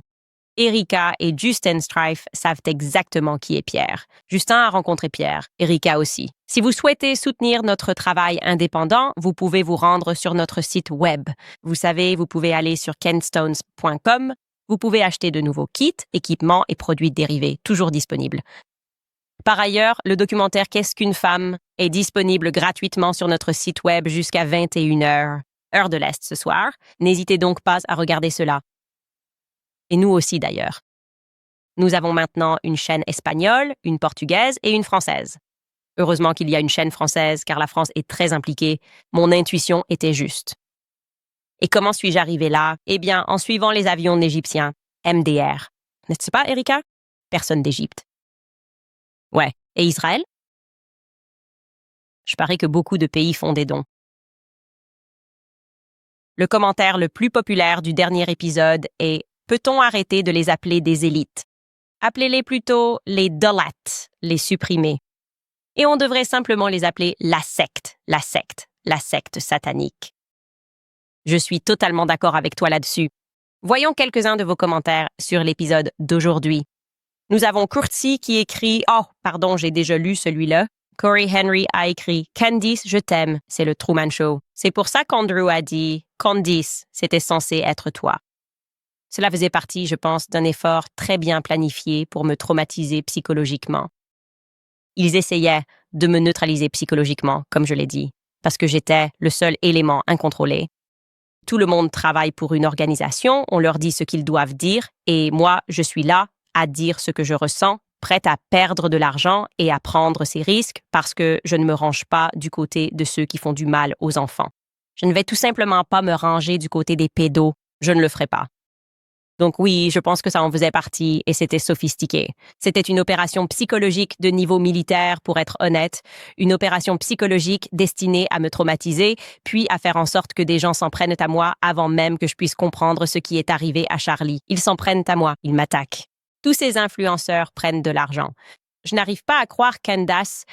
Erika et Justin Strife savent exactement qui est Pierre. Justin a rencontré Pierre, Erika aussi. Si vous souhaitez soutenir notre travail indépendant, vous pouvez vous rendre sur notre site web. Vous savez, vous pouvez aller sur kenstones.com. Vous pouvez acheter de nouveaux kits, équipements et produits dérivés, toujours disponibles. Par ailleurs, le documentaire Qu'est-ce qu'une femme est disponible gratuitement sur notre site web jusqu'à 21h, heure de l'Est ce soir. N'hésitez donc pas à regarder cela. Et nous aussi d'ailleurs. Nous avons maintenant une chaîne espagnole, une portugaise et une française. Heureusement qu'il y a une chaîne française car la France est très impliquée. Mon intuition était juste. Et comment suis-je arrivée là? Eh bien, en suivant les avions égyptiens, MDR. N'est-ce pas, Erika? Personne d'Égypte. Ouais. Et Israël? Je parie que beaucoup de pays font des dons. Le commentaire le plus populaire du dernier épisode est « Peut-on arrêter de les appeler des élites? Appelez-les plutôt les dolates, les supprimés. Et on devrait simplement les appeler la secte satanique. » Je suis totalement d'accord avec toi là-dessus. Voyons quelques-uns de vos commentaires sur l'épisode d'aujourd'hui. Nous avons Curtsy qui écrit « Oh, pardon, j'ai déjà lu celui-là. » Corey Henry a écrit « Candice, je t'aime, c'est le Truman Show. C'est pour ça qu'Andrew a dit « Candice, c'était censé être toi. » Cela faisait partie, je pense, d'un effort très bien planifié pour me traumatiser psychologiquement. Ils essayaient de me neutraliser psychologiquement, comme je l'ai dit, parce que j'étais le seul élément incontrôlé. Tout le monde travaille pour une organisation, on leur dit ce qu'ils doivent dire, et moi, je suis là à dire ce que je ressens, prête à perdre de l'argent et à prendre ces risques parce que je ne me range pas du côté de ceux qui font du mal aux enfants. Je ne vais tout simplement pas me ranger du côté des pédos, je ne le ferai pas. Donc oui, je pense que ça en faisait partie et c'était sophistiqué. C'était une opération psychologique de niveau militaire, pour être honnête, une opération psychologique destinée à me traumatiser, puis à faire en sorte que des gens s'en prennent à moi avant même que je puisse comprendre ce qui est arrivé à Charlie. Ils s'en prennent à moi, ils m'attaquent. Tous ces influenceurs prennent de l'argent. Je n'arrive pas à croire Candace,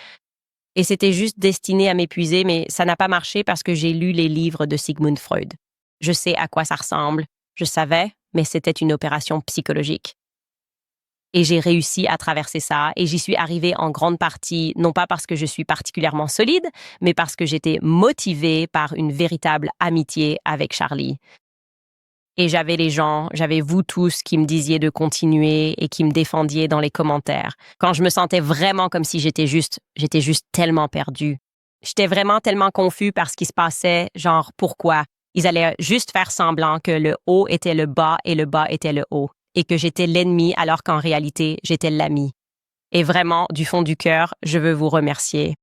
et c'était juste destiné à m'épuiser, mais ça n'a pas marché parce que j'ai lu les livres de Sigmund Freud. Je sais à quoi ça ressemble, je savais, mais c'était une opération psychologique. Et j'ai réussi à traverser ça, et j'y suis arrivée en grande partie, non pas parce que je suis particulièrement solide, mais parce que j'étais motivée par une véritable amitié avec Charlie. Et j'avais les gens, j'avais vous tous qui me disiez de continuer et qui me défendiez dans les commentaires. Quand je me sentais vraiment comme si j'étais juste tellement perdue. J'étais vraiment tellement confus par ce qui se passait, genre pourquoi. Ils allaient juste faire semblant que le haut était le bas et le bas était le haut, et que j'étais l'ennemi alors qu'en réalité, j'étais l'ami. Et vraiment, du fond du cœur, je veux vous remercier.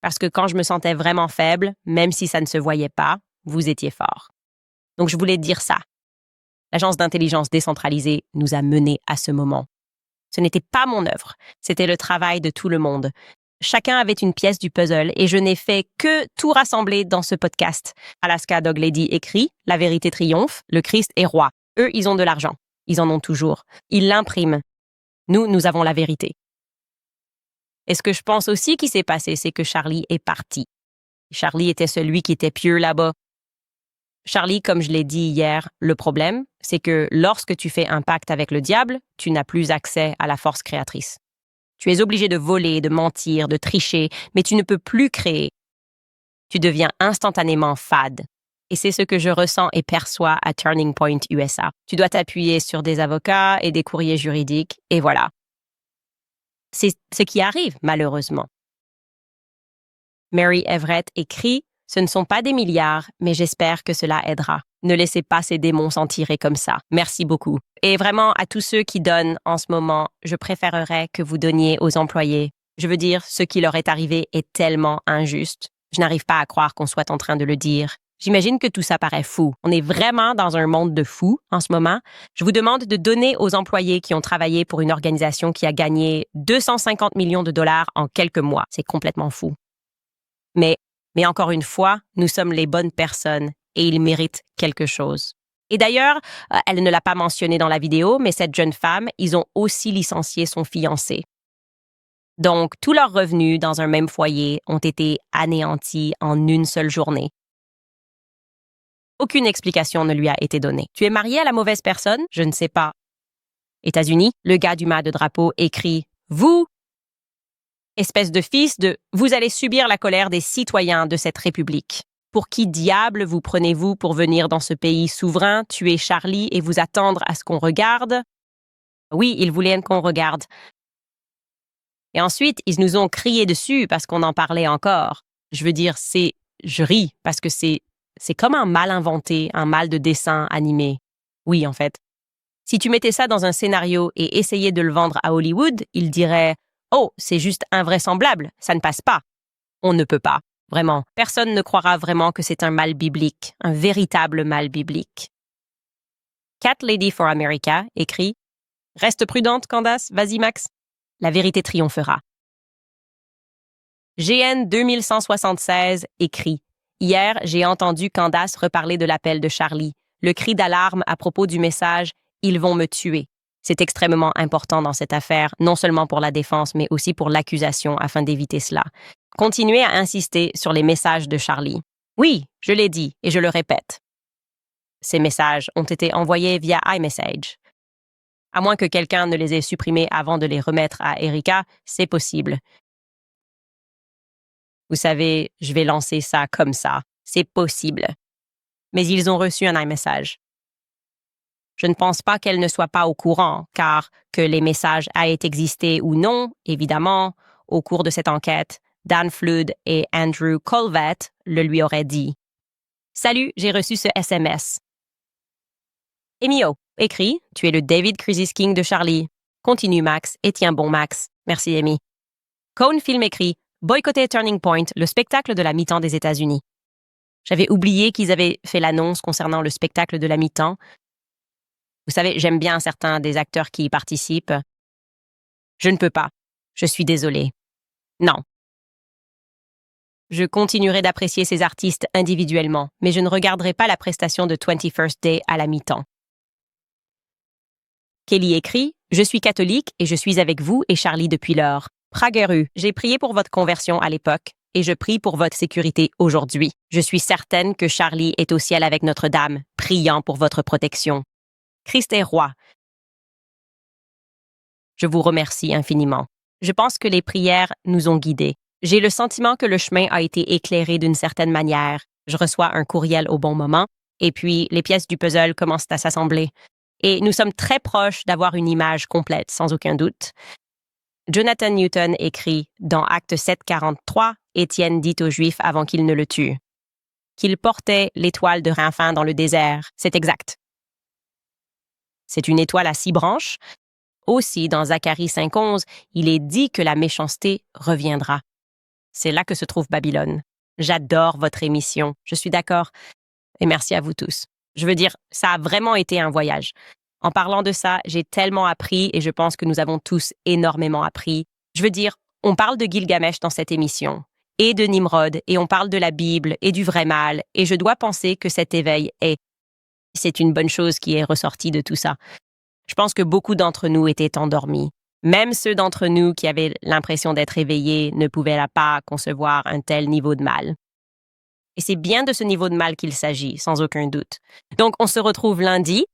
Parce que quand je me sentais vraiment faible, même si ça ne se voyait pas, vous étiez fort. Donc je voulais dire ça. L'agence d'intelligence décentralisée nous a menés à ce moment. Ce n'était pas mon œuvre, c'était le travail de tout le monde. Chacun avait une pièce du puzzle et je n'ai fait que tout rassembler dans ce podcast. Alaska Dog Lady écrit « La vérité triomphe, le Christ est roi ». Eux, ils ont de l'argent. Ils en ont toujours. Ils l'impriment. Nous avons la vérité. Et ce que je pense aussi qui s'est passé, c'est que Charlie est parti. Charlie était celui qui était pieux là-bas. Charlie, comme je l'ai dit hier, le problème, c'est que lorsque tu fais un pacte avec le diable, tu n'as plus accès à la force créatrice. Tu es obligé de voler, de mentir, de tricher, mais tu ne peux plus créer. Tu deviens instantanément fade. Et c'est ce que je ressens et perçois à Turning Point USA. Tu dois t'appuyer sur des avocats et des courriers juridiques, et voilà. C'est ce qui arrive, malheureusement. Mary Everett écrit « Ce ne sont pas des milliards, mais j'espère que cela aidera. Ne laissez pas ces démons s'en tirer comme ça. Merci beaucoup. » Et vraiment, à tous ceux qui donnent en ce moment, je préférerais que vous donniez aux employés. Je veux dire, ce qui leur est arrivé est tellement injuste. Je n'arrive pas à croire qu'on soit en train de le dire. J'imagine que tout ça paraît fou. On est vraiment dans un monde de fous en ce moment. Je vous demande de donner aux employés qui ont travaillé pour une organisation qui a gagné 250 millions de dollars en quelques mois. C'est complètement fou. Mais encore une fois, nous sommes les bonnes personnes et ils méritent quelque chose. Et d'ailleurs, elle ne l'a pas mentionné dans la vidéo, mais cette jeune femme, ils ont aussi licencié son fiancé. Donc, tous leurs revenus dans un même foyer ont été anéantis en une seule journée. Aucune explication ne lui a été donnée. Tu es marié à la mauvaise personne? Je ne sais pas. États-Unis, le gars du mât de drapeau écrit « Vous, espèce de fils de... Vous allez subir la colère des citoyens de cette république. Pour qui diable vous prenez-vous pour venir dans ce pays souverain, tuer Charlie et vous attendre à ce qu'on regarde? » Oui, ils voulaient qu'on regarde. Et ensuite, ils nous ont crié dessus parce qu'on en parlait encore. Je veux dire, je ris parce que c'est comme un mal inventé, un mal de dessin animé. Oui, en fait. Si tu mettais ça dans un scénario et essayais de le vendre à Hollywood, ils diraient « Oh, c'est juste invraisemblable, ça ne passe pas. » On ne peut pas, vraiment. Personne ne croira vraiment que c'est un mal biblique, un véritable mal biblique. Cat Lady for America écrit « Reste prudente, Candace, vas-y Max. La vérité triomphera. » GN 2176 écrit « Hier, j'ai entendu Candace reparler de l'appel de Charlie, le cri d'alarme à propos du message « Ils vont me tuer ». C'est extrêmement important dans cette affaire, non seulement pour la défense, mais aussi pour l'accusation afin d'éviter cela. Continuez à insister sur les messages de Charlie. Oui, je l'ai dit et je le répète. Ces messages ont été envoyés via iMessage. À moins que quelqu'un ne les ait supprimés avant de les remettre à Erika, c'est possible. Vous savez, je vais lancer ça comme ça. C'est possible. Mais ils ont reçu un iMessage. Je ne pense pas qu'elle ne soit pas au courant, car que les messages aient existé ou non, évidemment, au cours de cette enquête, Dan Flood et Andrew Colvett le lui auraient dit. Salut, j'ai reçu ce SMS. Emio, écrit, tu es le David Krzyzewski de Charlie. Continue, Max, et tiens bon, Max. Merci, Amy. Cone Film écrit, boycotter Turning Point, le spectacle de la mi-temps des États-Unis. J'avais oublié qu'ils avaient fait l'annonce concernant le spectacle de la mi-temps. Vous savez, j'aime bien certains des acteurs qui y participent. Je ne peux pas. Je suis désolée. Non. Je continuerai d'apprécier ces artistes individuellement, mais je ne regarderai pas la prestation de 21st Day à la mi-temps. Kelly écrit « Je suis catholique et je suis avec vous et Charlie depuis lors. Prageru, j'ai prié pour votre conversion à l'époque et je prie pour votre sécurité aujourd'hui. Je suis certaine que Charlie est au ciel avec Notre-Dame, priant pour votre protection. Christ est roi. Je vous remercie infiniment. Je pense que les prières nous ont guidés. J'ai le sentiment que le chemin a été éclairé d'une certaine manière. Je reçois un courriel au bon moment, et puis les pièces du puzzle commencent à s'assembler. Et nous sommes très proches d'avoir une image complète, sans aucun doute. Jonathan Newton écrit dans Acte 7:43, Étienne dit aux Juifs avant qu'ils ne le tuent qu'il portait l'étoile de Remphin dans le désert. C'est exact. C'est une étoile à 6 branches. Aussi, dans Zacharie 5:11, il est dit que la méchanceté reviendra. C'est là que se trouve Babylone. J'adore votre émission. Je suis d'accord. Et merci à vous tous. Je veux dire, ça a vraiment été un voyage. En parlant de ça, j'ai tellement appris et je pense que nous avons tous énormément appris. Je veux dire, on parle de Gilgamesh dans cette émission et de Nimrod et on parle de la Bible et du vrai mal et je dois penser que cet éveil c'est une bonne chose qui est ressortie de tout ça. Je pense que beaucoup d'entre nous étaient endormis. Même ceux d'entre nous qui avaient l'impression d'être éveillés ne pouvaient pas concevoir un tel niveau de mal. Et c'est bien de ce niveau de mal qu'il s'agit, sans aucun doute. Donc, on se retrouve lundi